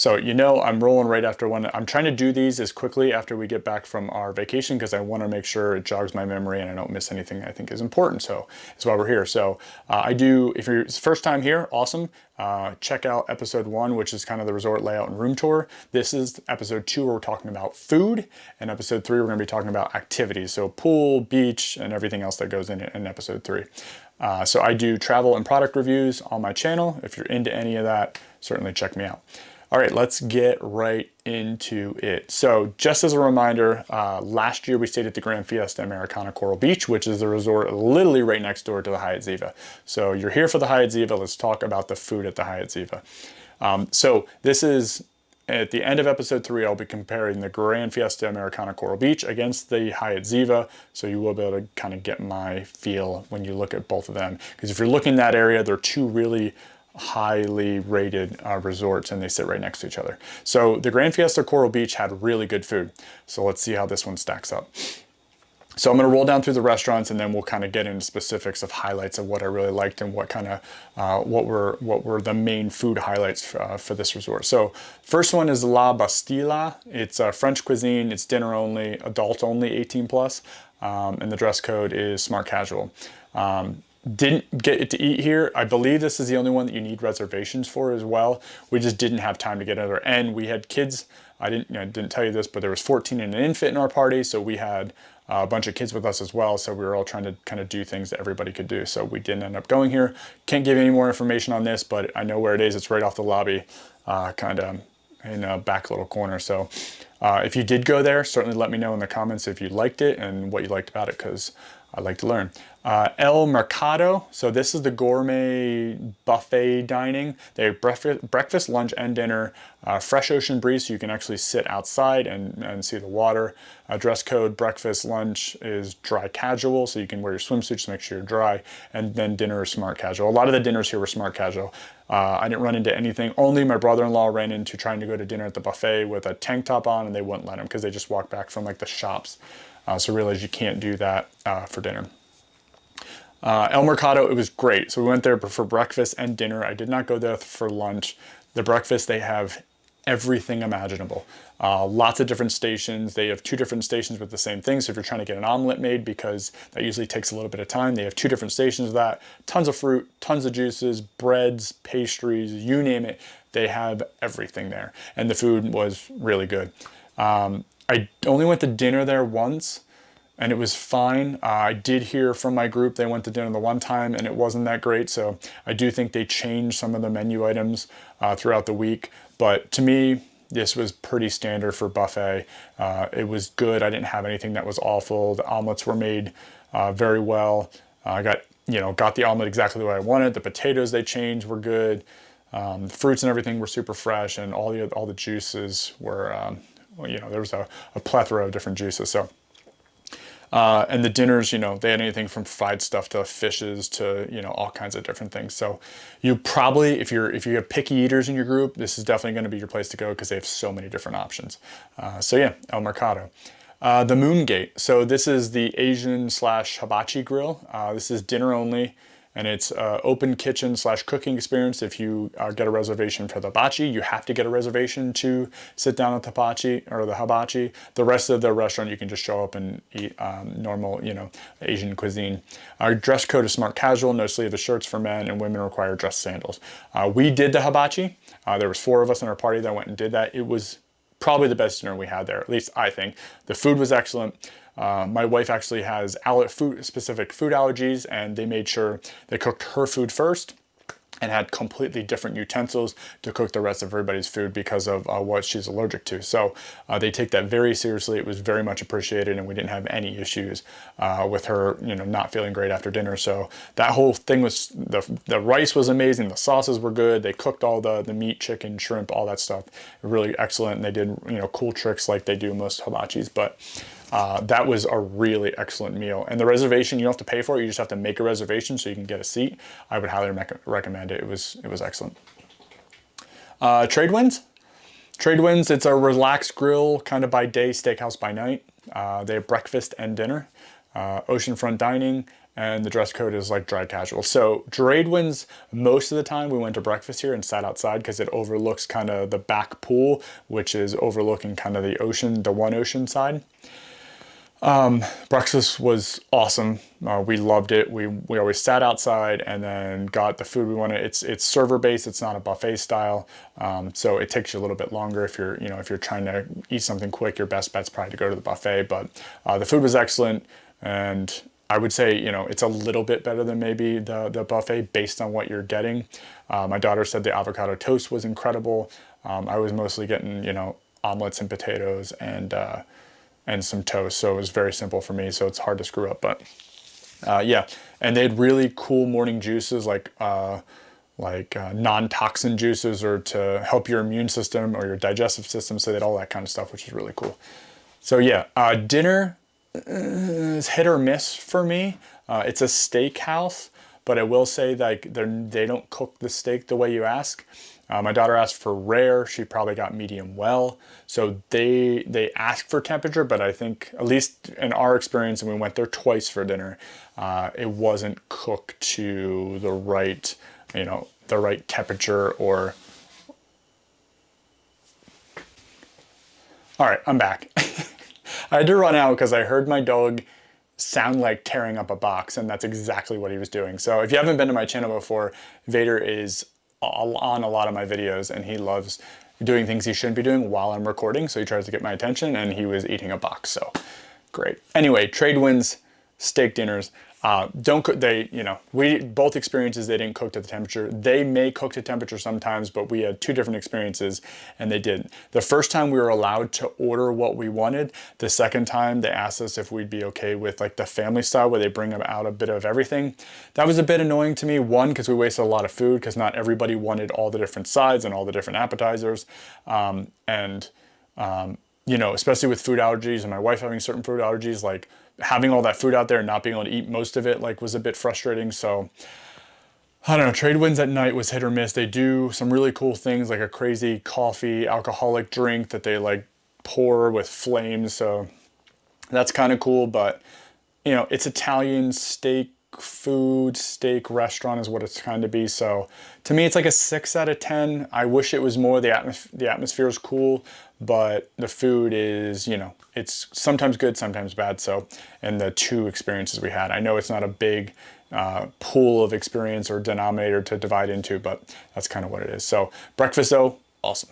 So you know I'm rolling right after one. I'm trying to do these as quickly after we get back from our vacation because I want to make sure it jogs my memory and I don't miss anything I think is important. So that's why we're here. So I do, if you're first time here, awesome. Check out episode 1, which is kind of the resort layout and room tour. This is episode 2 where we're talking about food, and episode 3 we're going to be talking about activities. So pool, beach, and everything else that goes in episode 3. So I do travel and product reviews on my channel. If you're into any of that, certainly check me out. All right, let's get right into it. So just as a reminder, last year we stayed at the Grand Fiesta Americana Coral Beach, which is the resort literally right next door to the Hyatt Ziva. So you're here for the Hyatt Ziva. Let's talk about the food at the Hyatt Ziva. So this is, at the end of episode 3, I'll be comparing the Grand Fiesta Americana Coral Beach against the Hyatt Ziva. So you will be able to kind of get my feel when you look at both of them. Because if you're looking in that area, they're two really highly rated resorts and they sit right next to each other. So the Grand Fiesta Coral Beach had really good food. So let's see how this one stacks up. So I'm going to roll down through the restaurants and then we'll kind of get into specifics of highlights of what I really liked and what kind of what were the main food highlights for this resort. So first one is La Bastille. It's French cuisine. It's dinner only, adult only, 18 plus, and the dress code is smart casual. Didn't get to eat here. I believe this is the only one that you need reservations for as well. We just didn't have time to get over. And we had kids. I didn't tell you this, but there was 14 and an infant in our party, so we had a bunch of kids with us as well. So we were all trying to kind of do things that everybody could do. So we didn't end up going here. Can't give you any more information on this, but I know where it is. It's right off the lobby, kind of in a back little corner. So if you did go there, certainly let me know in the comments if you liked it and what you liked about it, because I'd like to learn. El Mercado. So this is the gourmet buffet dining. They have breakfast, lunch, and dinner. Fresh ocean breeze, so you can actually sit outside and see the water. Dress code, breakfast, lunch is dry casual, so you can wear your swimsuits to make sure you're dry. And then dinner is smart casual. A lot of the dinners here were smart casual. I didn't run into anything. Only my brother-in-law ran into trying to go to dinner at the buffet with a tank top on, and they wouldn't let him because they just walked back from like the shops. So realize you can't do that for dinner. El Mercado, it was great. So we went there for breakfast and dinner. I did not go there for lunch. The breakfast, they have everything imaginable. Lots of different stations. They have 2 different stations with the same thing. So if you're trying to get an omelet made, because that usually takes a little bit of time, they have 2 different stations of that. Tons of fruit, tons of juices, breads, pastries, you name it. They have everything there. And the food was really good. I only went to dinner there once and it was fine. I did hear from my group they went to dinner the one time and it wasn't that great. So I do think they changed some of the menu items throughout the week. But to me, this was pretty standard for buffet. It was good. I didn't have anything that was awful. The omelets were made very well. I got the omelet exactly the way I wanted. The potatoes they changed were good. The fruits and everything were super fresh, and all the juices were there was a plethora of different juices. So, and the dinners, they had anything from fried stuff to fishes to, all kinds of different things. So you probably, if you have picky eaters in your group, this is definitely going to be your place to go because they have so many different options. So yeah, El Mercado. The Moongate. So this is the Asian / hibachi grill. This is dinner only. And it's open kitchen / cooking experience. If you get a reservation for the hibachi, you have to get a reservation to sit down at the hibachi or the hibachi. The rest of the restaurant, you can just show up and eat normal, Asian cuisine. Our dress code is smart casual, no sleeveless shirts for men, and women require dress sandals. We did the hibachi. There was 4 of us in our party that went and did that. It was probably the best dinner we had there, at least I think. The food was excellent. My wife actually has specific food allergies, and they made sure they cooked her food first and had completely different utensils to cook the rest of everybody's food because of what she's allergic to. So they take that very seriously. It was very much appreciated, and we didn't have any issues with her, not feeling great after dinner. So that whole thing was, the rice was amazing. The sauces were good. They cooked all the meat, chicken, shrimp, all that stuff. Really excellent. And they did, cool tricks like they do most hibachis, but that was a really excellent meal. And the reservation, you don't have to pay for it. You just have to make a reservation so you can get a seat. I would highly recommend it. It was excellent. Tradewinds. Tradewinds, it's a relaxed grill, kind of by day, steakhouse by night. They have breakfast and dinner. Oceanfront dining. and the dress code is like dry casual. So Tradewinds, most of the time we went to breakfast here and sat outside because it overlooks kind of the back pool, which is overlooking kind of the ocean, the one ocean side. Breakfast was awesome. We loved it. We always sat outside and then got the food we wanted. It's server based. It's not a buffet style. So it takes you a little bit longer if you're, if you're trying to eat something quick, your best bet's probably to go to the buffet, but the food was excellent. And I would say, it's a little bit better than maybe the buffet based on what you're getting. My daughter said the avocado toast was incredible. I was mostly getting, omelets and potatoes and some toast. So it was very simple for me. So it's hard to screw up, but yeah. And they had really cool morning juices like non-toxin juices or to help your immune system or your digestive system. So they had all that kind of stuff, which is really cool. So yeah, dinner is hit or miss for me. It's a steakhouse, but I will say like they don't cook the steak the way you ask. My daughter asked for rare. She probably got medium well. So they ask for temperature, but I think at least in our experience, and we went there twice for dinner, it wasn't cooked to the right, the right temperature or. All right, I'm back. I had to run out because I heard my dog sound like tearing up a box, and that's exactly what he was doing. So if you haven't been to my channel before, Vader is on a lot of my videos, and he loves doing things he shouldn't be doing while I'm recording, so he tries to get my attention, and he was eating a box, so great. Anyway, Tradewinds steak dinners. Don't cook, we both experiences, they didn't cook to the temperature. They may cook to temperature sometimes, but we had two different experiences and they didn't. The first time we were allowed to order what we wanted. The second time they asked us if we'd be okay with like the family style where they bring out a bit of everything. That was a bit annoying to me. One, because we wasted a lot of food because not everybody wanted all the different sides and all the different appetizers. Especially with food allergies and my wife having certain food allergies, like having all that food out there and not being able to eat most of it like was a bit frustrating. So I don't know, Tradewinds at night was hit or miss. They do some really cool things like a crazy coffee alcoholic drink that they like pour with flames. So that's kind of cool, but it's Italian steak restaurant is what it's kind of be. So to me, it's like a 6 out of 10. I wish it was more. The atmosphere is cool, but the food is, it's sometimes good, sometimes bad. So, and the two experiences we had, I know it's not a big pool of experience or denominator to divide into, but that's kind of what it is. So breakfast though, awesome.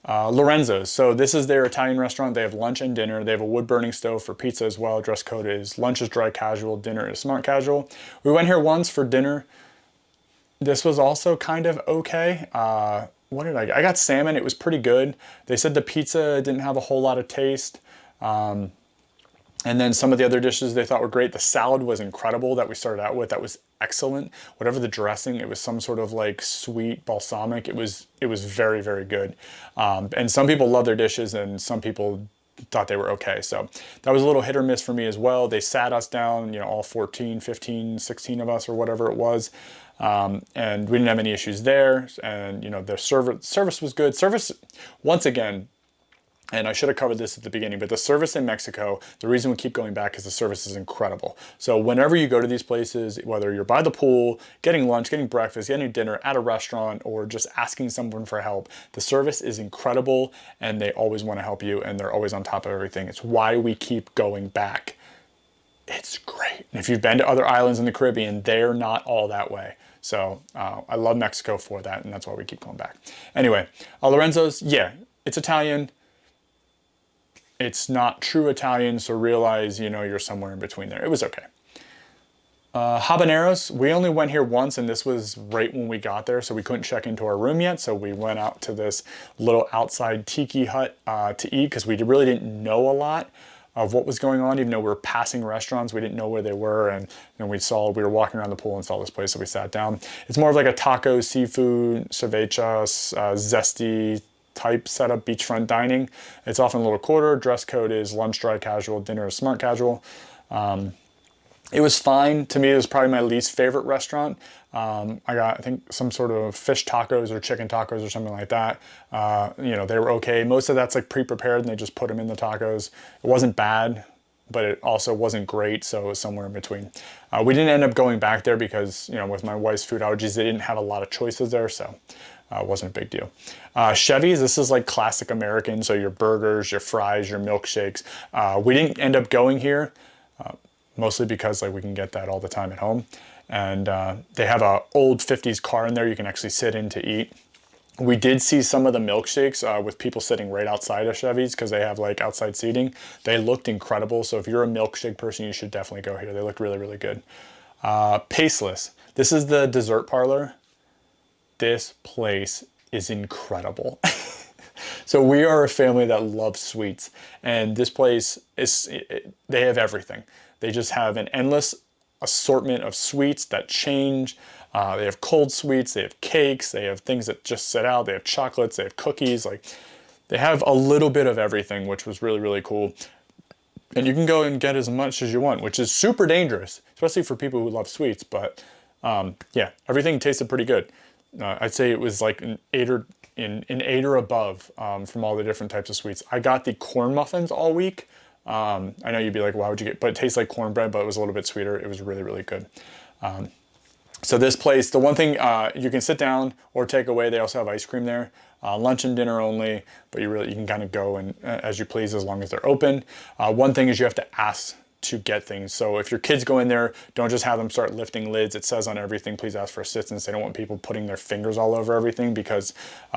Lorenzo's. So this is their Italian restaurant. They have lunch and dinner. They have a wood burning stove for pizza as well. Dress code is lunch is dry casual, dinner is smart casual. We went here once for dinner. This was also kind of okay. What did I get? I got salmon. It was pretty good. They said the pizza didn't have a whole lot of taste. And then some of the other dishes they thought were great. The salad was incredible that we started out with. That was excellent. Whatever the dressing, it was some sort of like sweet balsamic. It was very, very good. And some people love their dishes and some people thought they were okay. So that was a little hit or miss for me as well. They sat us down, all 14, 15, 16 of us or whatever it was. And we didn't have any issues there. And, their service was good. Service, once again, and I should have covered this at the beginning, but the service in Mexico, the reason we keep going back is the service is incredible. So whenever you go to these places, whether you're by the pool, getting lunch, getting breakfast, getting dinner at a restaurant, or just asking someone for help, the service is incredible and they always want to help you and they're always on top of everything. It's why we keep going back. It's great. And if you've been to other islands in the Caribbean, they're not all that way. So I love Mexico for that, and that's why we keep going back. Anyway, Lorenzo's, yeah, it's Italian. It's not true Italian, so realize, you're somewhere in between there. It was okay. Habaneros, we only went here once, and this was right when we got there, so we couldn't check into our room yet, so we went out to this little outside tiki hut to eat, because we really didn't know a lot of what was going on. Even though we were passing restaurants, we didn't know where they were, and we were walking around the pool and saw this place, so we sat down. It's more of like a taco, seafood, ceviche, zesty type setup, beachfront dining. It's often a little quarter. Dress code is lunch dry casual, dinner is smart casual. It was fine. To me, it was probably my least favorite restaurant. I got, I think, some sort of fish tacos or chicken tacos or something like that. They were okay. Most of that's like pre-prepared and they just put them in the tacos. It wasn't bad. but it also wasn't great, so it was somewhere in between. We didn't end up going back there because, you know, with my wife's food allergies, they didn't have a lot of choices there, so it wasn't a big deal. Chevy's, this is like classic American, so your burgers, your fries, your milkshakes. We didn't end up going here, mostly because like we can get that all the time at home. And they have a old 50s car in there you can actually sit in to eat. We did see some of the milkshakes with people sitting right outside of Chevy's because they have like outside seating. They looked incredible. So if you're a milkshake person, you should definitely go here. They look really, really good. Pasteless. This is the dessert parlor. This place is incredible. So we are a family that loves sweets, and this place they have everything. They just have an endless assortment of sweets that change. They have cold sweets, they have cakes, they have things that just sit out, they have chocolates, they have cookies. Like, they have a little bit of everything, which was really, really cool. And you can go and get as much as you want, which is super dangerous, especially for people who love sweets. But yeah, everything tasted pretty good. I'd say it was like an 8 or above from all the different types of sweets. I got the corn muffins all week. I know you'd be like, why would you get, but it tastes like cornbread, but it was a little bit sweeter. It was really, really good. So this place, the one thing, you can sit down or take away. They also have ice cream there, lunch and dinner only, but you can kind of go and as you please as long as they're open. One thing is you have to ask to get things. So if your kids go in there, don't just have them start lifting lids. It says on everything, please ask for assistance. They don't want people putting their fingers all over everything because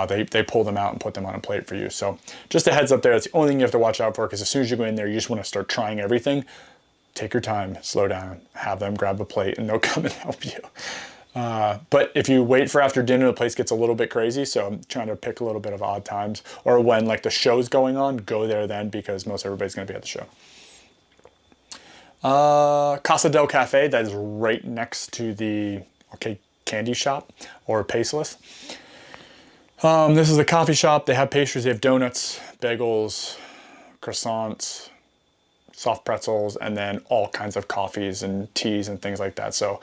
they pull them out and put them on a plate for you. So just a heads up there. That's the only thing you have to watch out for, because as soon as you go in there, you just want to start trying everything. Take your time, slow down, have them grab a plate, and they'll come and help you. But if you wait for after dinner, the place gets a little bit crazy. So I'm trying to pick a little bit of odd times, or when like the show's going on, go there then, because most everybody's going to be at the show. Casa Del Cafe, that is right next to the candy shop or Pasteless. This is a coffee shop. They have pastries, they have donuts, bagels, croissants, soft pretzels, and then all kinds of coffees and teas and things like that. So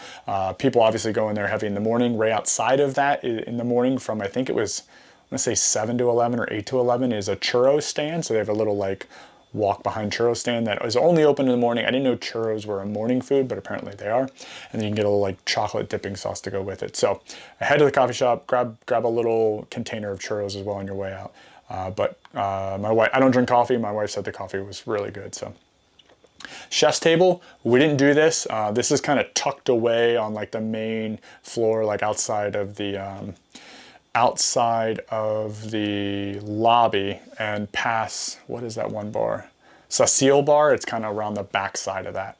people obviously go in there heavy in the morning. Right outside of that in the morning from, I think it was, I'm gonna say 7 to 11 or 8 to 11 is a churro stand. So they have a little like walk behind churro stand that is only open in the morning. I didn't know churros were a morning food, but apparently they are. And then you can get a little like chocolate dipping sauce to go with it. So head to the coffee shop, grab a little container of churros as well on your way out. But my wife, I don't drink coffee. My wife said the coffee was really good. So chef's table, we didn't do this. This is kind of tucked away on like the main floor, like outside of the lobby and past, what is that one bar? Saasil Bar. It's kind of around the back side of that,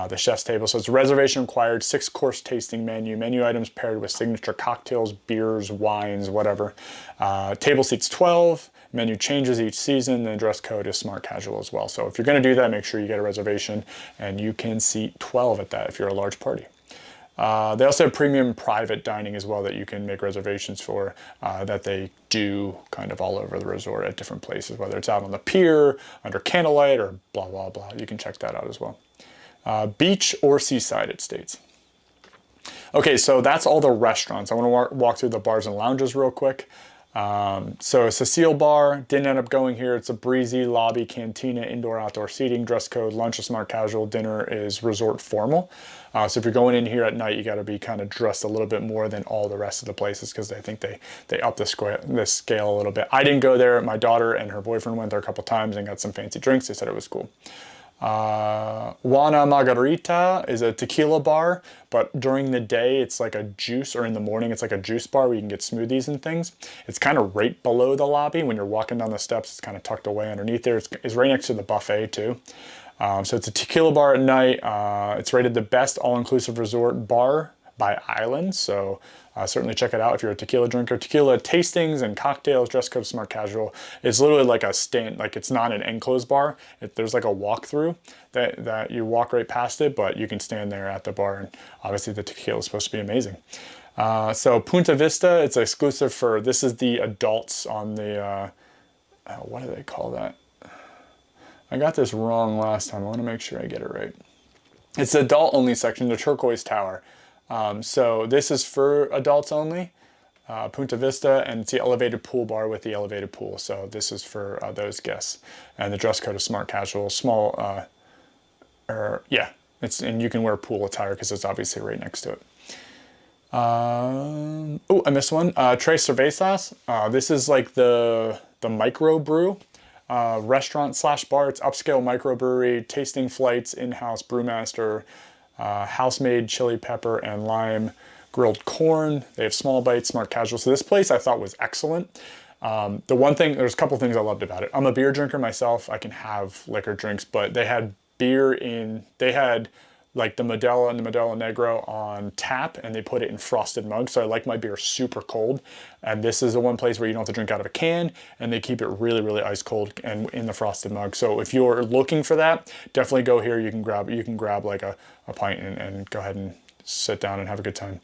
the chef's table. So it's reservation required, 6-course tasting menu items paired with signature cocktails, beers, wines, whatever. Table seats 12. Menu changes each season. The dress code is smart casual as well. So if you're going to do that, make sure you get a reservation, and you can seat 12 at that if you're a large party. They also have premium private dining as well that you can make reservations for, that they do kind of all over the resort at different places, whether it's out on the pier, under candlelight, or blah, blah, blah. You can check that out as well. Beach or seaside, it states. Okay, so that's all the restaurants. I want to walk through the bars and lounges real quick. So Saasil Bar, didn't end up going here. It's a breezy lobby, cantina, indoor, outdoor seating, dress code, lunch is smart casual, dinner is resort formal. So if you're going in here at night, you got to be kind of dressed a little bit more than all the rest of the places, because I think they up the scale a little bit. I didn't go there. My daughter and her boyfriend went there a couple times and got some fancy drinks. They said it was cool. Juana Margarita is a tequila bar, but during the day it's like a juice, or in the morning it's like a juice bar where you can get smoothies and things. It's kind of right below the lobby. When you're walking down the steps, it's kind of tucked away underneath there. It's right next to the buffet too. So it's a tequila bar at night. It's rated the best all-inclusive resort bar by Island, so certainly check it out if you're a tequila drinker. Tequila tastings and cocktails, dress code smart casual. It's literally like a stand, like it's not an enclosed bar. There's like a walk-through that you walk right past it, but you can stand there at the bar, and obviously the tequila is supposed to be amazing. So Punta Vista, it's exclusive for, this is the adults on the, what do they call that? I got this wrong last time. I want to make sure I get it right. It's the adult only section, the turquoise tower. So this is for adults only, Punta Vista, and it's the elevated pool bar with the elevated pool. So this is for those guests. And the dress code is smart casual, small, or yeah, and you can wear pool attire because it's obviously right next to it. Oh, I missed one. Tres Cervezas. This is like the micro brew restaurant slash bar. It's upscale microbrewery, tasting flights, in-house brewmaster, house-made chili pepper and lime grilled corn. They have small bites, smart casual. So this place I thought was excellent. The one thing, there's a couple things I loved about it. I'm a beer drinker myself. I can have liquor drinks, but they had beer they had like the Modelo and the Modelo Negro on tap, and they put it in frosted mugs. So I like my beer super cold. And this is the one place where you don't have to drink out of a can, and they keep it really, really ice cold and in the frosted mug. So if you're looking for that, definitely go here. You can grab like a pint and go ahead and sit down and have a good time.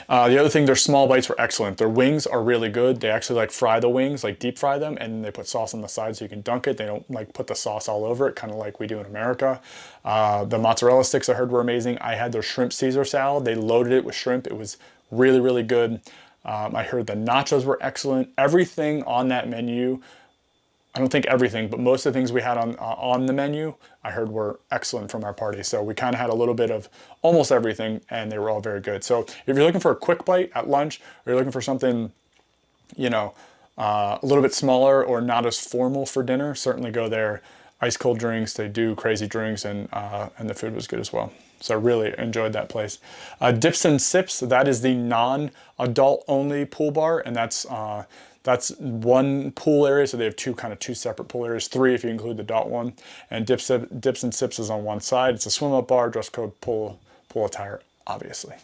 The other thing, their small bites were excellent. Their wings are really good. They actually like fry the wings, like deep fry them, and they put sauce on the side so you can dunk it. They don't like put the sauce all over it, kind of like we do in America. The mozzarella sticks I heard were amazing. I had their shrimp Caesar salad. They loaded it with shrimp. It was really, really good. I heard the nachos were excellent. Everything on that menu, I don't think everything, but most of the things we had on the menu, I heard were excellent from our party. So we kind of had a little bit of almost everything, and they were all very good. So if you're looking for a quick bite at lunch, or you're looking for something, you know, a little bit smaller or not as formal for dinner, certainly go there. Ice cold drinks, they do crazy drinks, and the food was good as well. So I really enjoyed that place. Dips and Sips, that is the non-adult only pool bar, and that's one pool area, so they have two separate pool areas, three if you include the adult one. And Dips and Sips is on one side. It's a swim up bar, dress code, pool attire, obviously.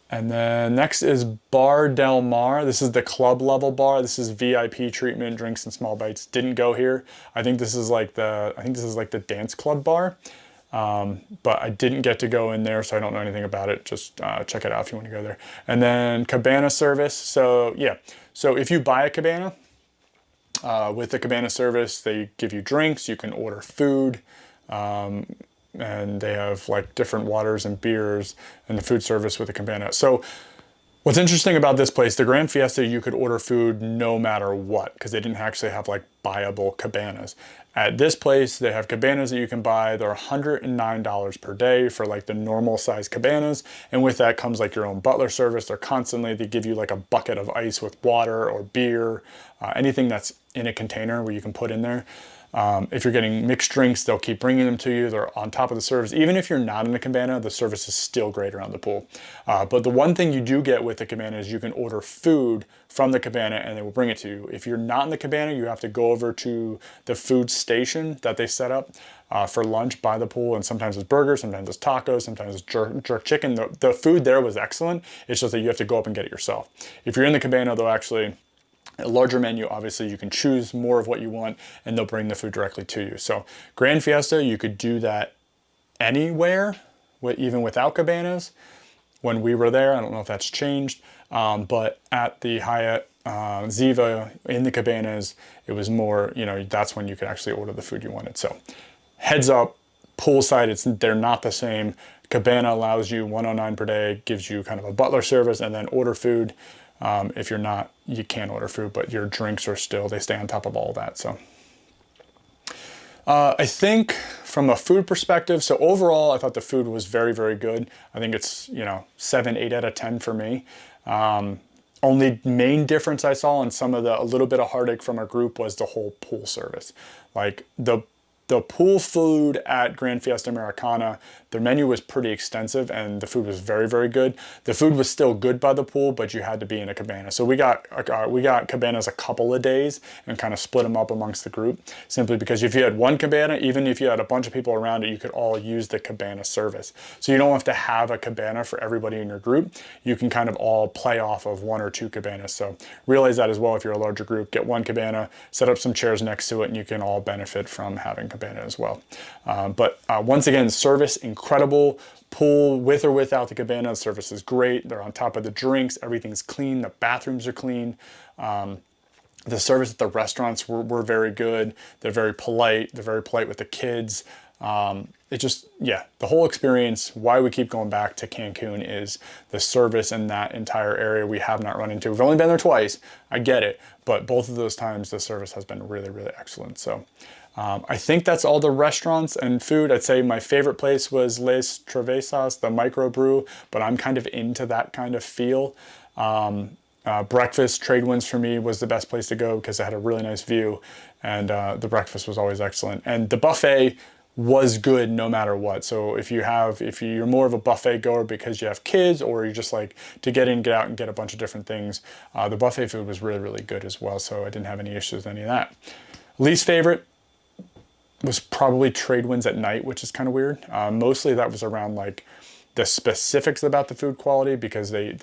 And then next is Bar Del Mar. This is the club level bar. This is VIP treatment, drinks and small bites. Didn't go here. I think this is like the dance club bar. But I didn't get to go in there, so I don't know anything about it. Just check it out if you want to go there. And then Cabana Service. So yeah, so if you buy a cabana, with the Cabana Service, they give you drinks, you can order food, and they have like different waters and beers and the food service with the cabana. So what's interesting about this place, the Grand Fiesta, you could order food no matter what, because they didn't actually have like buyable cabanas. At this place, they have cabanas that you can buy. They're $109 per day for like the normal size cabanas. And with that comes like your own butler service. They give you like a bucket of ice with water or beer, anything that's in a container where you can put in there. If you're getting mixed drinks, they'll keep bringing them to you. They're on top of the service. Even if you're not in a cabana, the service is still great around the pool. But the one thing you do get with the cabana is you can order food from the cabana and they will bring it to you. If you're not in the cabana, you have to go over to the food station that they set up for lunch by the pool. And sometimes it's burgers, sometimes it's tacos, sometimes it's jerk chicken. The food there was excellent. It's just that you have to go up and get it yourself. If you're in the cabana, they'll actually... a larger menu, obviously you can choose more of what you want and they'll bring the food directly to you. So Grand Fiesta, you could do that anywhere, even without cabanas. When we were there, I don't know if that's changed, but at the Hyatt Ziva in the cabanas, it was more, that's when you could actually order the food you wanted. So heads up, poolside, they're not the same. Cabana allows you $109 per day, gives you kind of a butler service, and then order food. If you're not, you can't order food, but your drinks are still, they stay on top of all that. So I think from a food perspective, so overall, I thought the food was very, very good. I think it's, 7, 8 out of 10 for me. Only main difference I saw in a little bit of heartache from our group was the whole pool service. Like the pool food at Grand Fiesta Americana, the menu was pretty extensive and the food was very, very good. The food was still good by the pool, but you had to be in a cabana. So we got cabanas a couple of days and kind of split them up amongst the group, simply because if you had one cabana, even if you had a bunch of people around it, you could all use the cabana service. So you don't have to have a cabana for everybody in your group. You can kind of all play off of 1 or 2 cabanas. So realize that as well. If you're a larger group, get one cabana, set up some chairs next to it, and you can all benefit from having cabana as well. But once again, service incredible. Pool with or without the cabana, the service is great. They're on top of the drinks. Everything's clean. The bathrooms are clean. The service at the restaurants were very good. They're very polite. They're very polite with the kids. The whole experience, why we keep going back to Cancun is the service in that entire area we have not run into. We've only been there twice. I get it. But both of those times, the service has been really, really excellent. So I think that's all the restaurants and food. I'd say my favorite place was Les Cervezas, the microbrew, but I'm kind of into that kind of feel. Breakfast, Tradewinds for me was the best place to go because it had a really nice view, and the breakfast was always excellent. And the buffet was good no matter what. So if you're more of a buffet goer because you have kids, or you just like to get in, get out, and get a bunch of different things, the buffet food was really, really good as well. So I didn't have any issues with any of that. Least favorite was probably Tradewinds at night, which is kind of weird. Mostly that was around like the specifics about the food quality, because they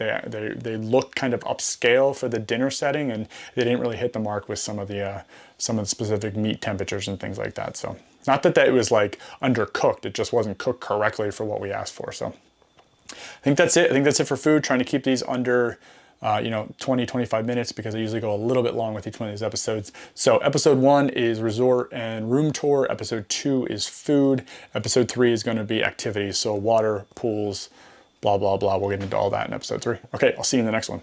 looked kind of upscale for the dinner setting, and they didn't really hit the mark with some of the specific meat temperatures and things like that. So not that it was like undercooked, it just wasn't cooked correctly for what we asked for. So I think that's it. I think that's it for food. Trying to keep these under 20, 25 minutes, because I usually go a little bit long with each one of these episodes. So episode 1 is resort and room tour. Episode 2 is food. Episode 3 is going to be activities. So water, pools, blah, blah, blah. We'll get into all that in episode 3. Okay, I'll see you in the next one.